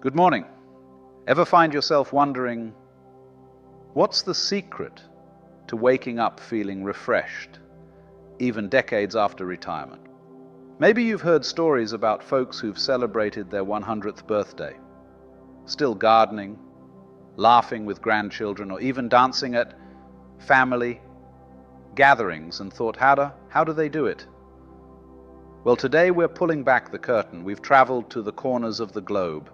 Good morning. Ever find yourself wondering, what's the secret to waking up feeling refreshed, even decades after retirement? Maybe you've heard stories about folks who've celebrated their 100th birthday, still gardening, laughing with grandchildren, or even dancing at family gatherings, and thought, how do they do it? Well, today we're pulling back the curtain. We've traveled to the corners of the globe,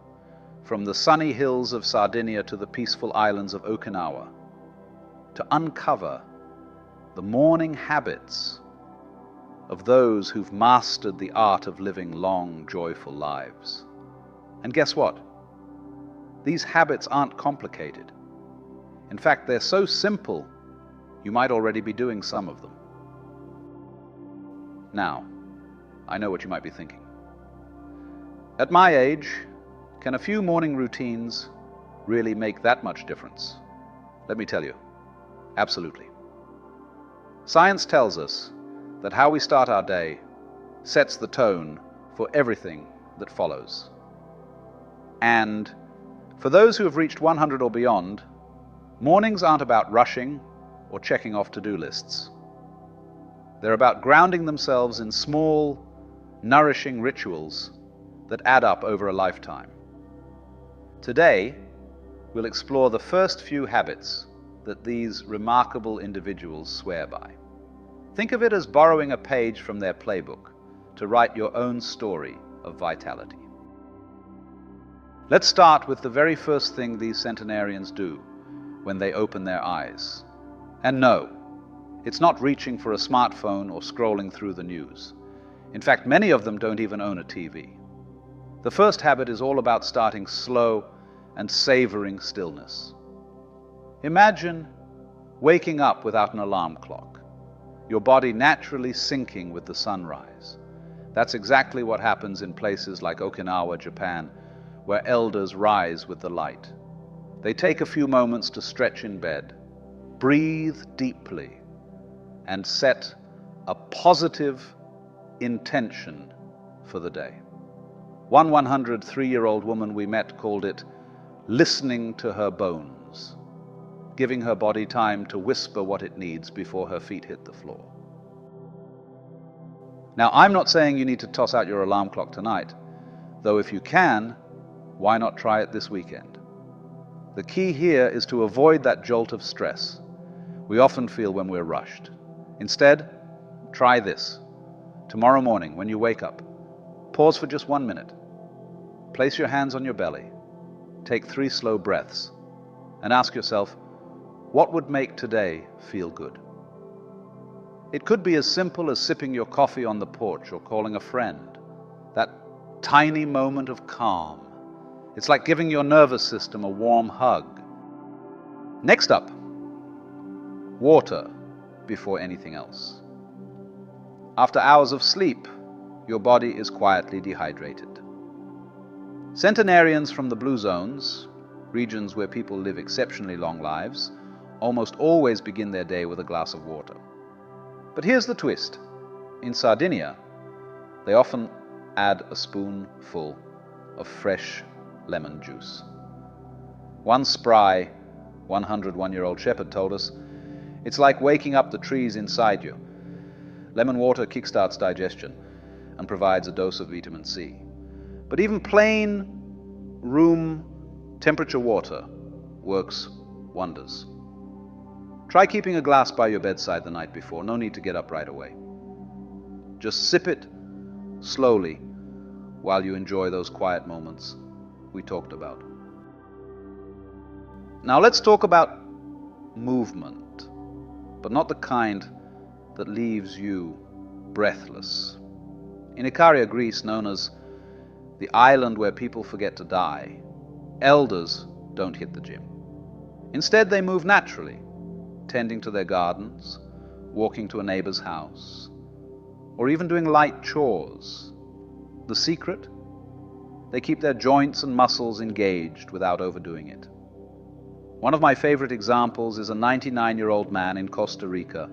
from the sunny hills of Sardinia to the peaceful islands of Okinawa, to uncover the morning habits of those who've mastered the art of living long, joyful lives. And guess what? These habits aren't complicated. In fact, they're so simple, you might already be doing some of them. Now, I know what you might be thinking. At my age, can a few morning routines really make that much difference? Let me tell you, absolutely. Science tells us that how we start our day sets the tone for everything that follows. And for those who have reached 100 or beyond, mornings aren't about rushing or checking off to-do lists. They're about grounding themselves in small, nourishing rituals that add up over a lifetime. Today, we'll explore the first few habits that these remarkable individuals swear by. Think of it as borrowing a page from their playbook to write your own story of vitality. Let's start with the very first thing these centenarians do when they open their eyes. And no, it's not reaching for a smartphone or scrolling through the news. In fact, many of them don't even own a TV. The first habit is all about starting slow and savoring stillness. Imagine waking up without an alarm clock, your body naturally syncing with the sunrise. That's exactly what happens in places like Okinawa, Japan, where elders rise with the light. They take a few moments to stretch in bed, breathe deeply, and set a positive intention for the day. One 103-year-old woman we met called it listening to her bones, giving her body time to whisper what it needs before her feet hit the floor. Now, I'm not saying you need to toss out your alarm clock tonight, though if you can, why not try it this weekend? The key here is to avoid that jolt of stress we often feel when we're rushed. Instead, try this. Tomorrow morning, when you wake up, pause for just 1 minute. Place your hands on your belly. Take 3 slow breaths and ask yourself, what would make today feel good? It could be as simple as sipping your coffee on the porch or calling a friend. That tiny moment of calm. It's like giving your nervous system a warm hug. Next up, water before anything else. After hours of sleep, your body is quietly dehydrated. Centenarians from the blue zones, regions where people live exceptionally long lives, almost always begin their day with a glass of water. But here's the twist. In Sardinia, they often add a spoonful of fresh lemon juice. One spry 101-year-old shepherd told us, it's like waking up the trees inside you. Lemon water kickstarts digestion and provides a dose of vitamin C. But even plain room temperature water works wonders. Try keeping a glass by your bedside the night before. No need to get up right away. Just sip it slowly while you enjoy those quiet moments we talked about. Now let's talk about movement, but not the kind that leaves you breathless. In Ikaria, Greece, known as the island where people forget to die, elders don't hit the gym. Instead, they move naturally, tending to their gardens, walking to a neighbor's house, or even doing light chores. The secret? They keep their joints and muscles engaged without overdoing it. One of my favorite examples is a 99-year-old man in Costa Rica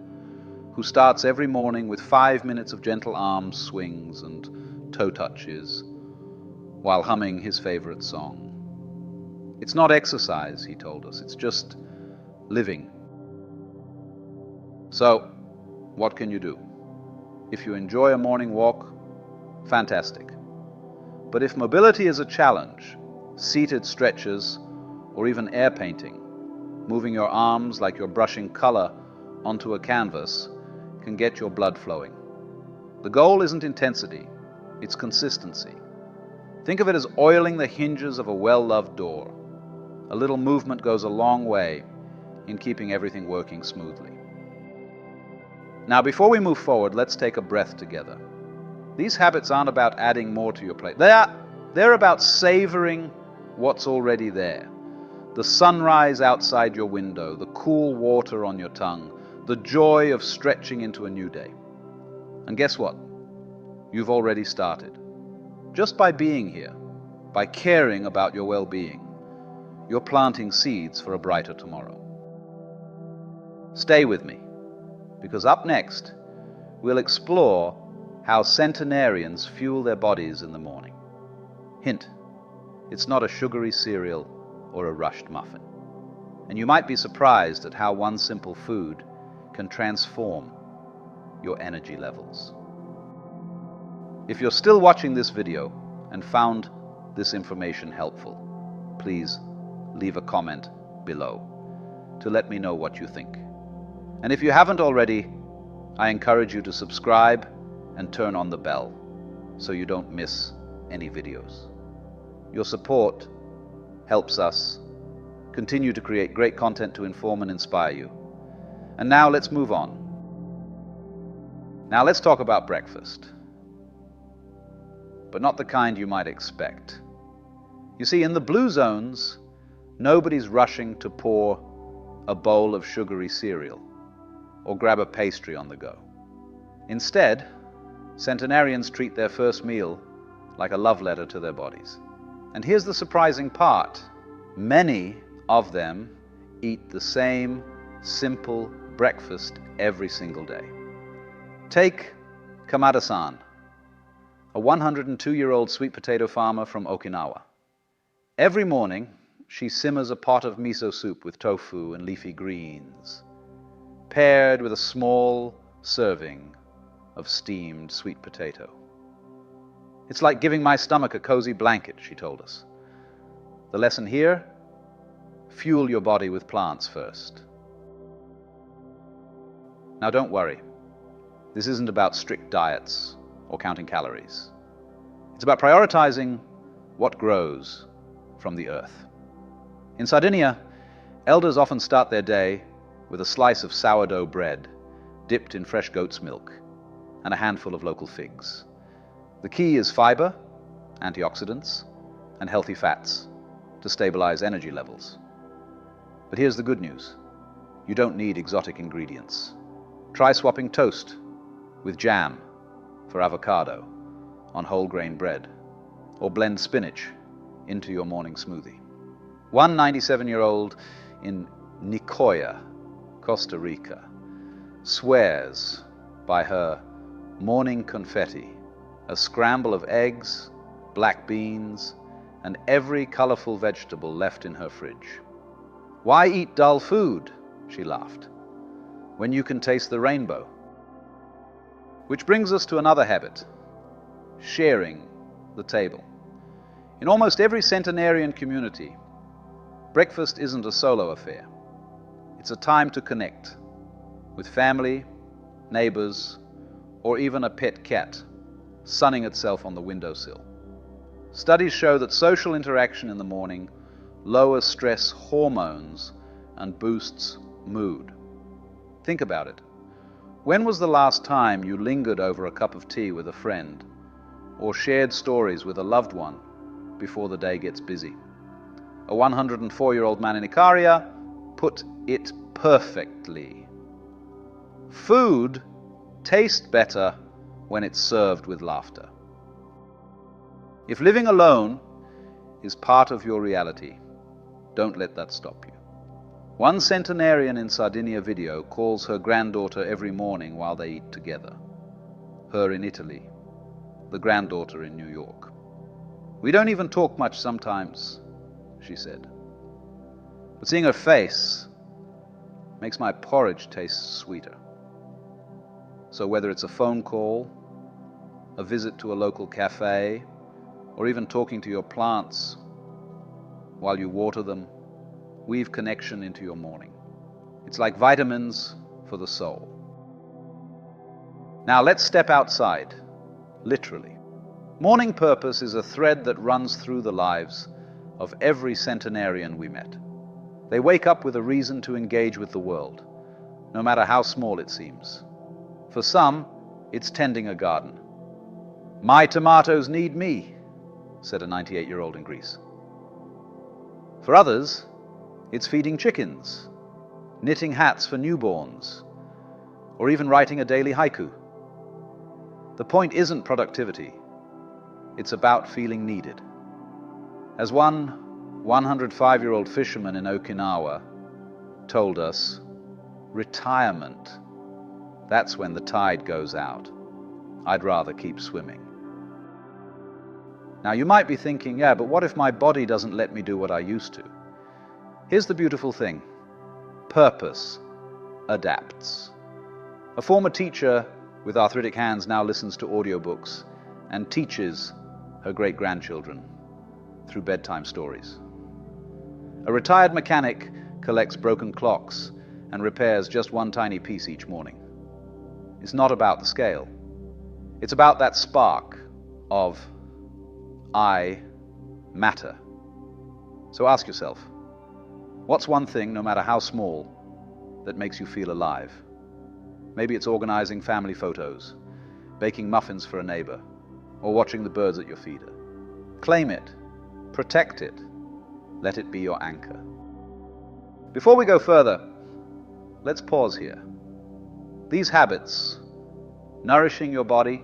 who starts every morning with 5 minutes of gentle arm swings and toe touches while humming his favorite song. It's not exercise, he told us, it's just living. So, what can you do? If you enjoy a morning walk, fantastic. But if mobility is a challenge, seated stretches, or even air painting, moving your arms like you're brushing color onto a canvas, can get your blood flowing. The goal isn't intensity, it's consistency. Think of it as oiling the hinges of a well-loved door. A little movement goes a long way in keeping everything working smoothly. Now, before we move forward, let's take a breath together. These habits aren't about adding more to your plate. They're about savoring what's already there. The sunrise outside your window, the cool water on your tongue, the joy of stretching into a new day. And guess what? You've already started. Just by being here, by caring about your well-being, you're planting seeds for a brighter tomorrow. Stay with me, because up next, we'll explore how centenarians fuel their bodies in the morning. Hint, it's not a sugary cereal or a rushed muffin. And you might be surprised at how one simple food can transform your energy levels. If you're still watching this video and found this information helpful, please leave a comment below to let me know what you think. And if you haven't already, I encourage you to subscribe and turn on the bell so you don't miss any videos. Your support helps us continue to create great content to inform and inspire you. And now let's move on. Now let's talk about breakfast. But not the kind you might expect. You see, in the blue zones, nobody's rushing to pour a bowl of sugary cereal or grab a pastry on the go. Instead, centenarians treat their first meal like a love letter to their bodies. And here's the surprising part. Many of them eat the same simple breakfast every single day. Take Kamada-san, a 102-year-old sweet potato farmer from Okinawa. Every morning, she simmers a pot of miso soup with tofu and leafy greens, paired with a small serving of steamed sweet potato. It's like giving my stomach a cozy blanket, she told us. The lesson here? Fuel your body with plants first. Now don't worry. This isn't about strict diets or counting calories. It's about prioritizing what grows from the earth. In Sardinia, elders often start their day with a slice of sourdough bread dipped in fresh goat's milk and a handful of local figs. The key is fiber, antioxidants, and healthy fats to stabilize energy levels. But here's the good news. You don't need exotic ingredients. Try swapping toast with jam for avocado on whole grain bread, or blend spinach into your morning smoothie. One 97-year-old in Nicoya, Costa Rica, swears by her morning confetti, a scramble of eggs, black beans, and every colorful vegetable left in her fridge. Why eat dull food, she laughed, when you can taste the rainbow? Which brings us to another habit, sharing the table. In almost every centenarian community, breakfast isn't a solo affair. It's a time to connect with family, neighbors, or even a pet cat sunning itself on the windowsill. Studies show that social interaction in the morning lowers stress hormones and boosts mood. Think about it. When was the last time you lingered over a cup of tea with a friend or shared stories with a loved one before the day gets busy? A 104-year-old man in Ikaria put it perfectly. Food tastes better when it's served with laughter. If living alone is part of your reality, don't let that stop you. One centenarian in Sardinia video calls her granddaughter every morning while they eat together. Her in Italy, the granddaughter in New York. We don't even talk much sometimes, she said. But seeing her face makes my porridge taste sweeter. So whether it's a phone call, a visit to a local cafe, or even talking to your plants while you water them, weave connection into your morning. It's like vitamins for the soul. Now let's step outside, literally. Morning purpose is a thread that runs through the lives of every centenarian we met. They wake up with a reason to engage with the world, no matter how small it seems. For some, it's tending a garden. "My tomatoes need me," said a 98-year-old in Greece. For others, it's feeding chickens, knitting hats for newborns, or even writing a daily haiku. The point isn't productivity. It's about feeling needed. As one 105-year-old fisherman in Okinawa told us, retirement, that's when the tide goes out. I'd rather keep swimming. Now you might be thinking, yeah, but what if my body doesn't let me do what I used to? Here's the beautiful thing. Purpose adapts. A former teacher with arthritic hands now listens to audiobooks and teaches her great-grandchildren through bedtime stories. A retired mechanic collects broken clocks and repairs just one tiny piece each morning. It's not about the scale. It's about that spark of I matter. So ask yourself, what's one thing, no matter how small, that makes you feel alive? Maybe it's organizing family photos, baking muffins for a neighbor, or watching the birds at your feeder. Claim it, protect it, let it be your anchor. Before we go further, let's pause here. These habits, nourishing your body,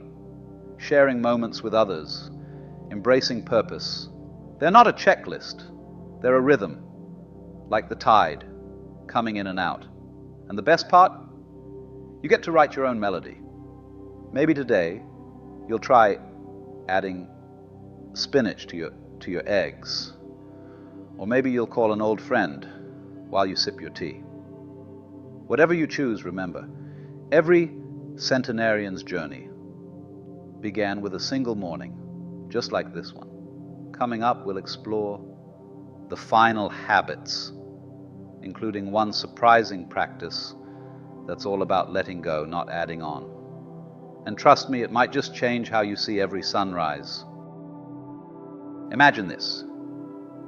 sharing moments with others, embracing purpose, they're not a checklist, they're a rhythm, like the tide, coming in and out. And the best part? You get to write your own melody. Maybe today, you'll try adding spinach to your eggs. Or maybe you'll call an old friend while you sip your tea. Whatever you choose, remember, every centenarian's journey began with a single morning, just like this one. Coming up, we'll explore the final habits, including one surprising practice that's all about letting go, not adding on. And trust me, it might just change how you see every sunrise. Imagine this.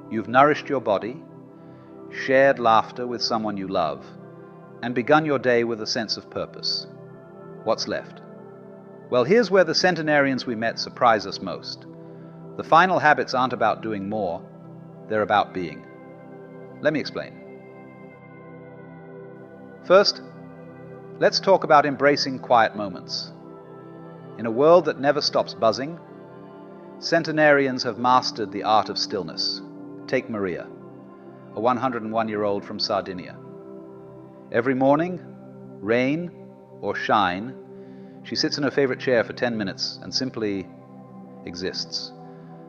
You've nourished your body, shared laughter with someone you love, and begun your day with a sense of purpose. What's left? Well, here's where the centenarians we met surprise us most. The final habits aren't about doing more, they're about being. Let me explain. First, let's talk about embracing quiet moments. In a world that never stops buzzing, centenarians have mastered the art of stillness. Take Maria, a 101-year-old from Sardinia. Every morning, rain or shine, she sits in her favorite chair for 10 minutes and simply exists.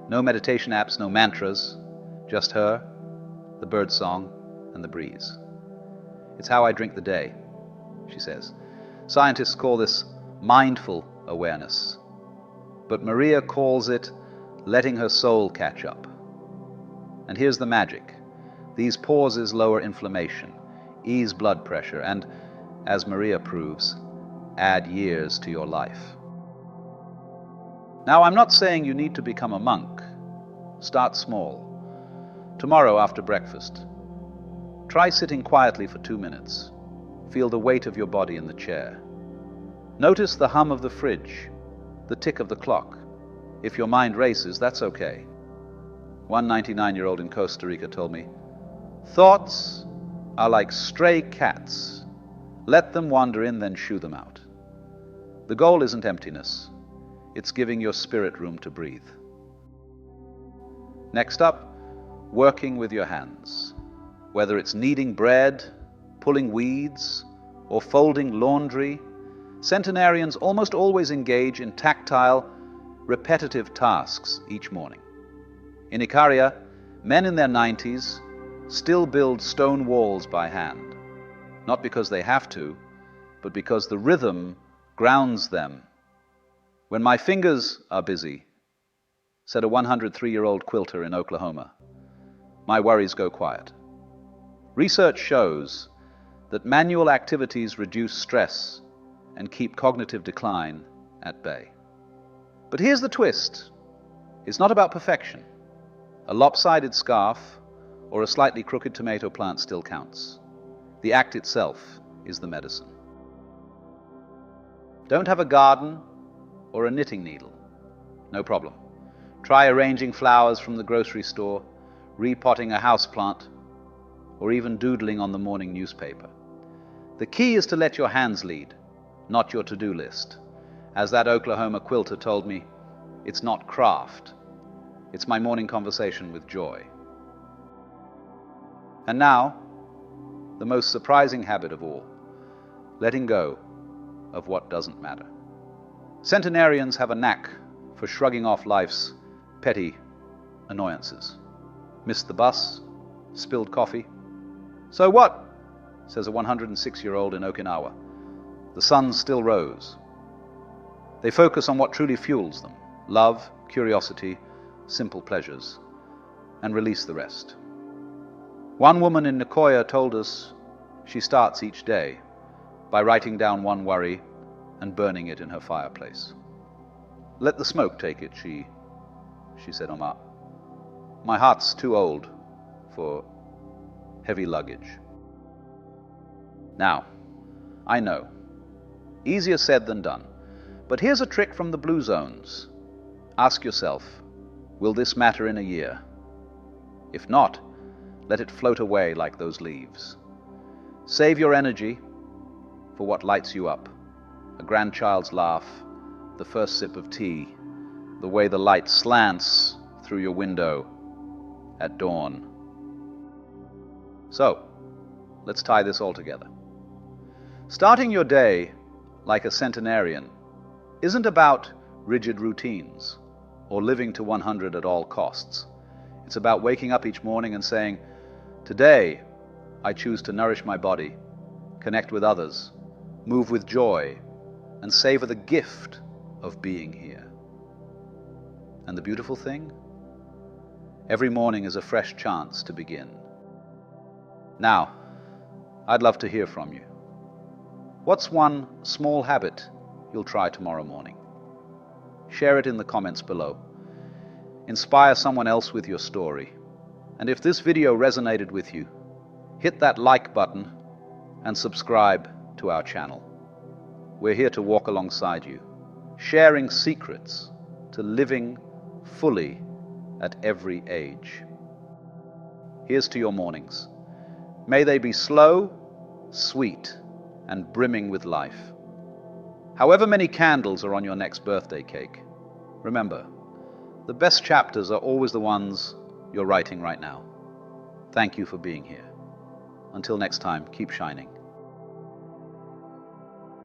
No meditation apps, no mantras, just her, the birdsong, and the breeze. It's how I drink the day, she says. Scientists call this mindful awareness, but Maria calls it letting her soul catch up. And here's the magic. These pauses lower inflammation, ease blood pressure, and, as Maria proves, add years to your life. Now, I'm not saying you need to become a monk. Start small. Tomorrow after breakfast, try sitting quietly for 2 minutes. Feel the weight of your body in the chair. Notice the hum of the fridge, the tick of the clock. If your mind races, that's okay. One 99-year-old in Costa Rica told me, "Thoughts are like stray cats. Let them wander in, then shoo them out." The goal isn't emptiness. It's giving your spirit room to breathe. Next up, working with your hands. Whether it's kneading bread, pulling weeds, or folding laundry, centenarians almost always engage in tactile, repetitive tasks each morning. In Icaria, men in their 90s still build stone walls by hand, not because they have to, but because the rhythm grounds them. When my fingers are busy, said a 103-year-old quilter in Oklahoma, my worries go quiet. Research shows that manual activities reduce stress and keep cognitive decline at bay. But here's the twist. It's not about perfection. A lopsided scarf or a slightly crooked tomato plant still counts. The act itself is the medicine. Don't have a garden or a knitting needle? No problem. Try arranging flowers from the grocery store, repotting a houseplant, or even doodling on the morning newspaper. The key is to let your hands lead, not your to-do list. As that Oklahoma quilter told me, it's not craft. It's my morning conversation with joy. And now, the most surprising habit of all, letting go of what doesn't matter. Centenarians have a knack for shrugging off life's petty annoyances. Missed the bus, spilled coffee. So what? Says a 106-year-old in Okinawa. The sun still rose. They focus on what truly fuels them: love, curiosity, simple pleasures, and release the rest. One woman in Nicoya told us she starts each day by writing down one worry and burning it in her fireplace. Let the smoke take it, she said, Omar. My heart's too old for heavy luggage. Now, I know, easier said than done, but here's a trick from the blue zones. Ask yourself, will this matter in a year? If not, let it float away like those leaves. Save your energy for what lights you up: a grandchild's laugh, the first sip of tea, the way the light slants through your window at dawn. So, let's tie this all together. Starting your day like a centenarian isn't about rigid routines or living to 100 at all costs. It's about waking up each morning and saying, today I choose to nourish my body, connect with others, move with joy, and savor the gift of being here. And the beautiful thing? Every morning is a fresh chance to begin. Now, I'd love to hear from you. What's one small habit you'll try tomorrow morning? Share it in the comments below. Inspire someone else with your story. And if this video resonated with you, hit that like button and subscribe to our channel. We're here to walk alongside you, sharing secrets to living fully at every age. Here's to your mornings. May they be slow, sweet, and brimming with life. However many candles are on your next birthday cake, remember, the best chapters are always the ones you're writing right now. Thank you for being here. Until next time, keep shining.